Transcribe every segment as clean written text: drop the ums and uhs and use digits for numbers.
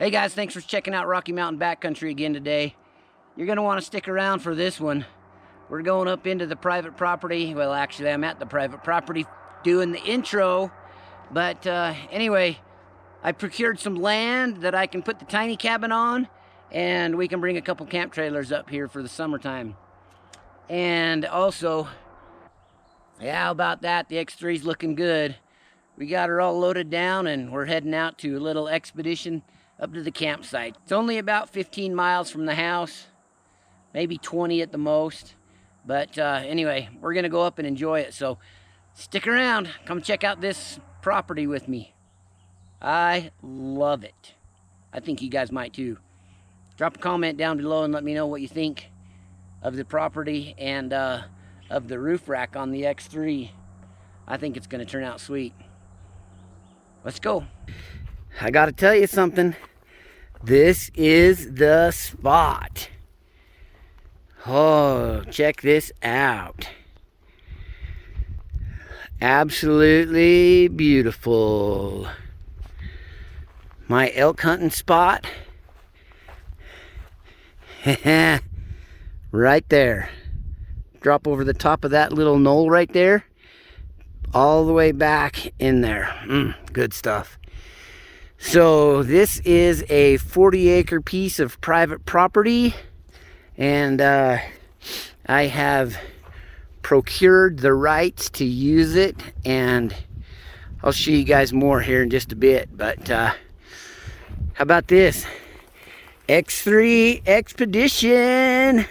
Hey guys, thanks for checking out Rocky Mountain Backcountry again today. You're going to want to stick around for this one. We're going up into the private property. Well, actually, I'm at the private property doing the intro. But anyway, I procured some land that I can put the tiny cabin on, and we can bring a couple camp trailers up here for the summertime. And also, yeah, how about that? The X3's looking good. We got her all loaded down, and we're heading out to a little expedition up to the campsite. It's only about 15 miles from the house, maybe 20 at the most. But anyway, we're gonna go up and enjoy it. So stick around, come check out this property with me. I love it. I think you guys might too. Drop a comment down below and let me know what you think of the property and of the roof rack on the X3. I think it's gonna turn out sweet. Let's go. I gotta tell you something. This is the spot. Oh, check this out. Absolutely beautiful. My elk hunting spot. Right there. Drop over the top of that little knoll right there. All the way back in there. Good stuff. So this is a 40-acre piece of private property, and I have procured the rights to use it, and I'll show you guys more here in just a bit. But how about this? X3 Expedition.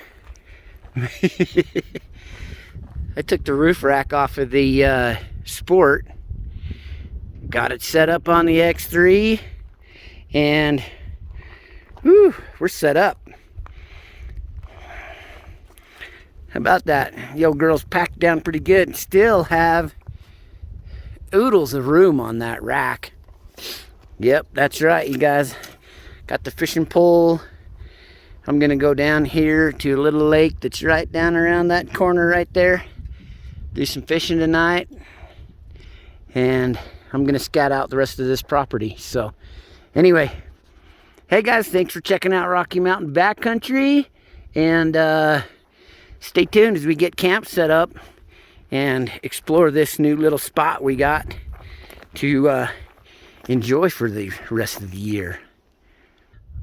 I took the roof rack off of the Sport, got it set up on the X3, and whew, we're set up. How about that? The old girl's packed down pretty good and still have oodles of room on that rack. Yep, that's right, you guys. Got the fishing pole. I'm gonna go down here to a little lake that's right down around that corner right there. Do some fishing tonight. And I'm gonna scout out the rest of this property. So anyway, hey guys, thanks for checking out Rocky Mountain Backcountry, and stay tuned as we get camp set up and explore this new little spot we got to enjoy for the rest of the year.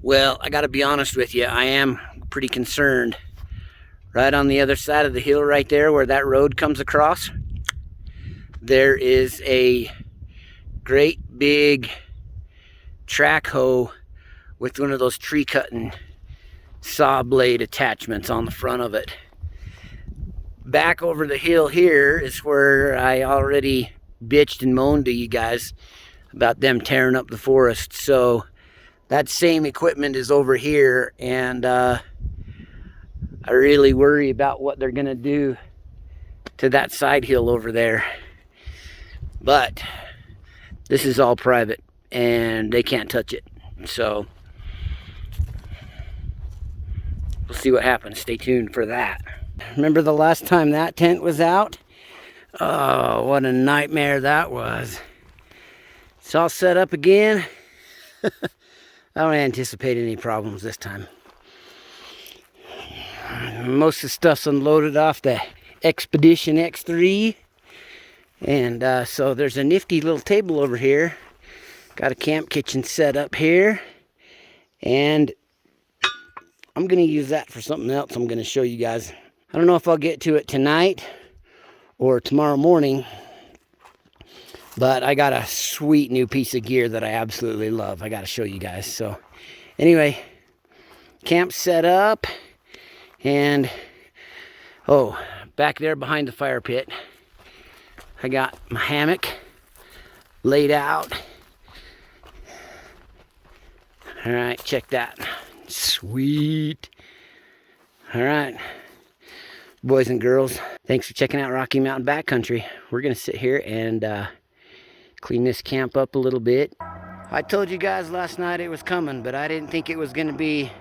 Well, I gotta be honest with you, I am pretty concerned. Right on the other side of the hill right there where that road comes across, there is a great big track hoe with one of those tree cutting saw blade attachments on the front of it. Back over the hill here is where I already bitched and moaned to you guys about them tearing up the forest. So that same equipment is over here, and I really worry about what they're gonna do to that side hill over there. But this is all private and they can't touch it. So we'll see what happens. Stay tuned for that. Remember the last time that tent was out? Oh, what a nightmare that was. It's all set up again. I don't anticipate any problems this time. Most of the stuff's unloaded off the Expedition X3. And so there's a nifty little table over here. Got a camp kitchen set up here. And I'm going to use that for something else I'm going to show you guys. I don't know if I'll get to it tonight or tomorrow morning. But I got a sweet new piece of gear that I absolutely love. I got to show you guys. So anyway, camp set up. And oh, back there behind the fire pit, I got my hammock laid out. All right, check that. Sweet. All right, boys and girls, thanks for checking out Rocky Mountain Backcountry. We're gonna sit here and clean this camp up a little bit. I told you guys last night it was coming, but I didn't think it was gonna be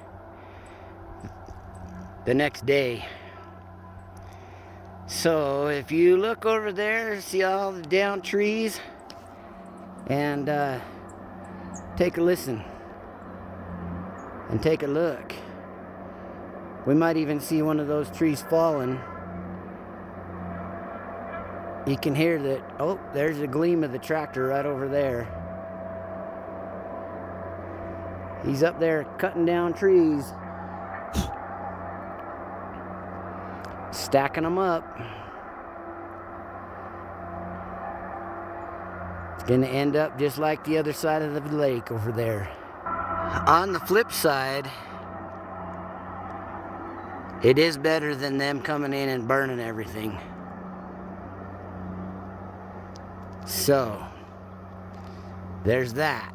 the next day. So if you look over there, see all the down trees, and take a listen. and take a look. We might even see one of those trees falling. You can hear that. Oh, there's a gleam of the tractor right over there. He's up there cutting down trees, stacking them up. It's going to end up just like the other side of the lake over there. On the flip side, it is better than them coming in and burning everything. So, there's that.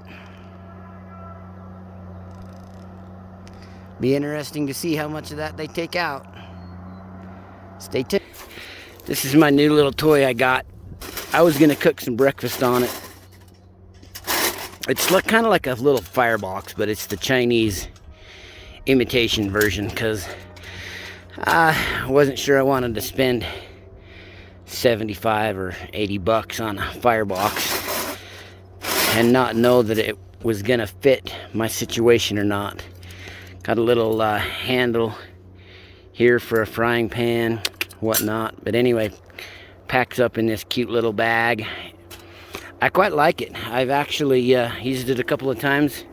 Be interesting to see how much of that they take out. Stay tuned. This is my new little toy I got. I was gonna cook some breakfast on it. It's kind of like a little firebox, but it's the Chinese imitation version because I wasn't sure I wanted to spend 75 or 80 bucks on a firebox and not know that it was gonna fit my situation or not. Got a little handle here for a frying pan, whatnot. But anyway, packs up in this cute little bag. I quite like it. I've actually used it a couple of times.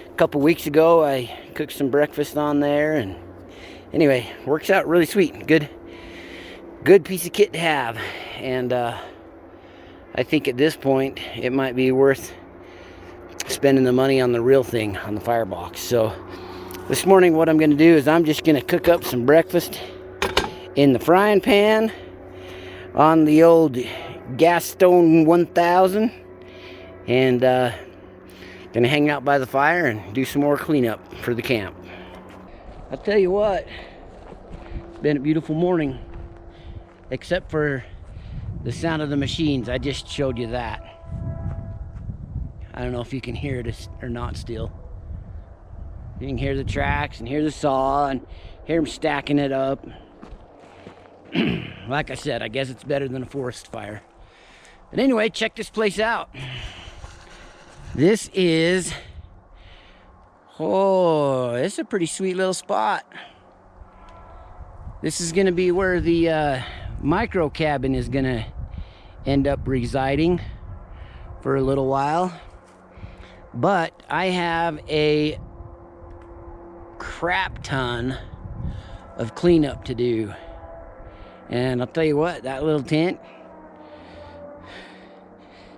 A couple weeks ago, I cooked some breakfast on there, and anyway, works out really sweet. Good piece of kit to have. And I think at this point, it might be worth spending the money on the real thing, on the firebox. So this morning what I'm going to do is I'm just going to cook up some breakfast in the frying pan on the old gas stone 1000, and going to hang out by the fire and do some more cleanup for the camp. I'll tell you what, it's been a beautiful morning, except for the sound of the machines. I just showed you that. I don't know if you can hear it or not still. You can hear the tracks and hear the saw and hear them stacking it up. Like I said, I guess it's better than a forest fire. But anyway, check this place out. This is, oh, it's a pretty sweet little spot. This is gonna be where the micro cabin is gonna end up residing for a little while. But I have a crap ton of cleanup to do, and I'll tell you what, that little tent,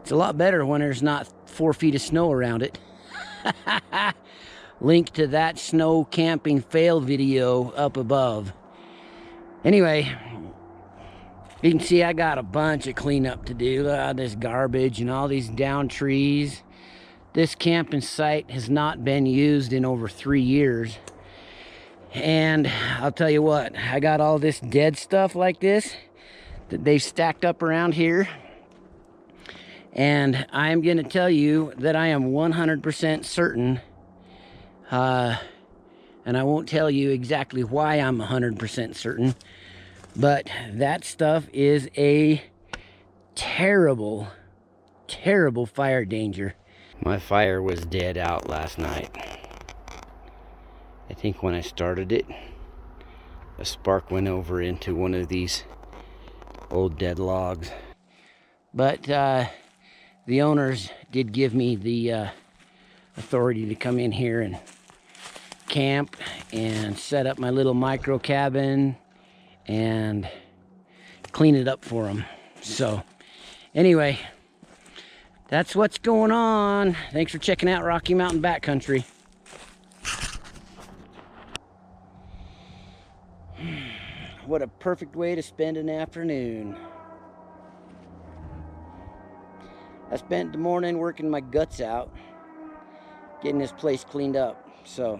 it's a lot better when there's not 4 feet of snow around it. Link to that snow camping fail video up above. Anyway, you can see I got a bunch of cleanup to do. This garbage and all these down trees. This camping site has not been used in over 3 years. And I'll tell you what, I got all this dead stuff like this that they've stacked up around here. And I'm going to tell you that I am 100% certain, and I won't tell you exactly why I'm 100% certain, but that stuff is a terrible, terrible fire danger. My fire was dead out last night. I think when I started it, a spark went over into one of these old dead logs. But the owners did give me the authority to come in here and camp and set up my little micro cabin and clean it up for them. So anyway, that's what's going on. Thanks for checking out Rocky Mountain Backcountry. What a perfect way to spend an afternoon. I spent the morning working my guts out, getting this place cleaned up. So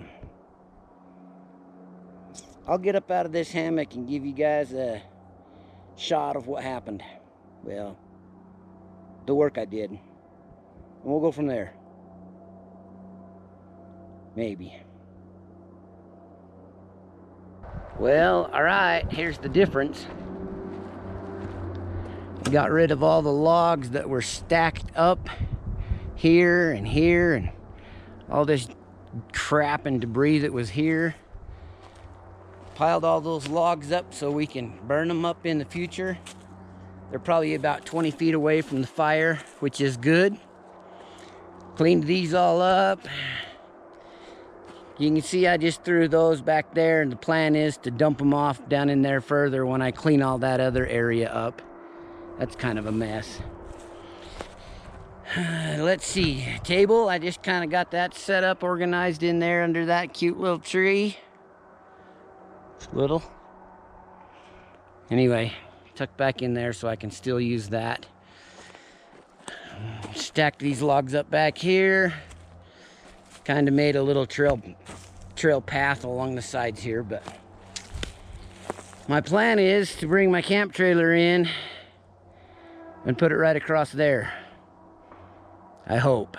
I'll get up out of this hammock and give you guys a shot of what happened. Well, the work I did. And we'll go from there. Maybe. Well, alright, here's the difference. Got rid of all the logs that were stacked up here and all this crap and debris that was here. Piled all those logs up so we can burn them up in the future. They're probably about 20 feet away from the fire, which is good. Cleaned these all up. You can see I just threw those back there, and the plan is to dump them off down in there further when I clean all that other area up. That's kind of a mess. Let's see, table, I just kind of got that set up, organized in there under that cute little tree. Anyway, tucked back in there so I can still use that. Stacked these logs up back here. Kind of made a little trail path along the sides here, but my plan is to bring my camp trailer in and put it right across there. I hope.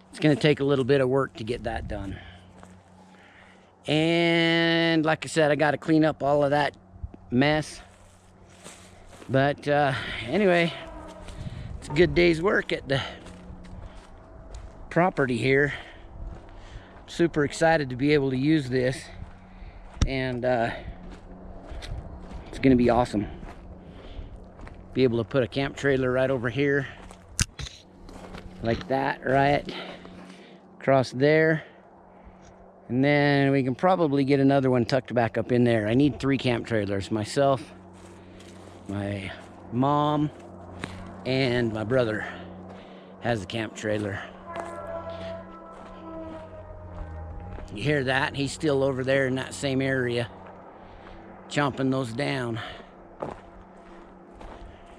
It's going to take a little bit of work to get that done. And like I said, I got to clean up all of that mess. But anyway, it's a good day's work at the property here. Super excited to be able to use this, and it's going to be awesome. Be able to put a camp trailer right over here, like that, right across there, and then we can probably get another one tucked back up in there. I need 3 camp trailers: myself, my mom, and my brother has a camp trailer. You hear that? He's still over there in that same area, chomping those down.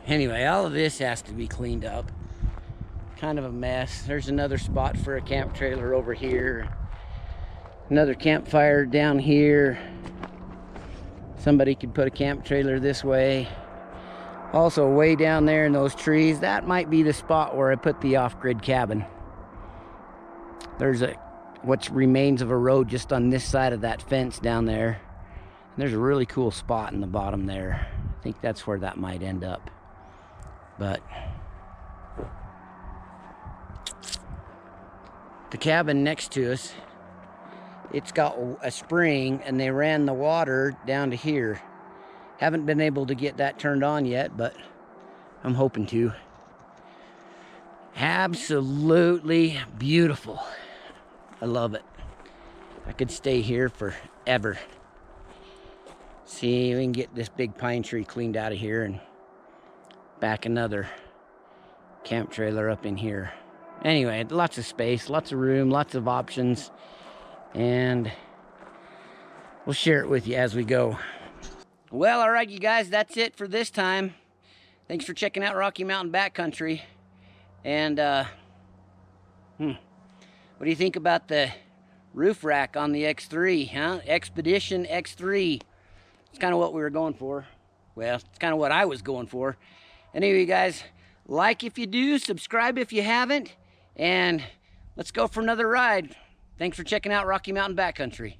Anyway, all of this has to be cleaned up. Kind of a mess. There's another spot for a camp trailer over here. Another campfire down here. Somebody could put a camp trailer this way. Also, way down there in those trees, that might be the spot where I put the off-grid cabin. There's what remains of a road just on this side of that fence down there. And there's a really cool spot in the bottom there. I think that's where that might end up. But the cabin next to us, it's got a spring, and they ran the water down to here. Haven't been able to get that turned on yet, but I'm hoping to. Absolutely beautiful. I love it. I could stay here forever. See, we can get this big pine tree cleaned out of here and back another camp trailer up in here. Anyway, lots of space, lots of room, lots of options, and we'll share it with you as we go. Well, all right, you guys, that's it for this time. Thanks for checking out Rocky Mountain Backcountry. And what do you think about the roof rack on the X3, huh? Expedition X3. It's kind of what we were going for. Well, it's kind of what I was going for. Anyway, guys, like if you do, subscribe if you haven't, and let's go for another ride. Thanks for checking out Rocky Mountain Backcountry.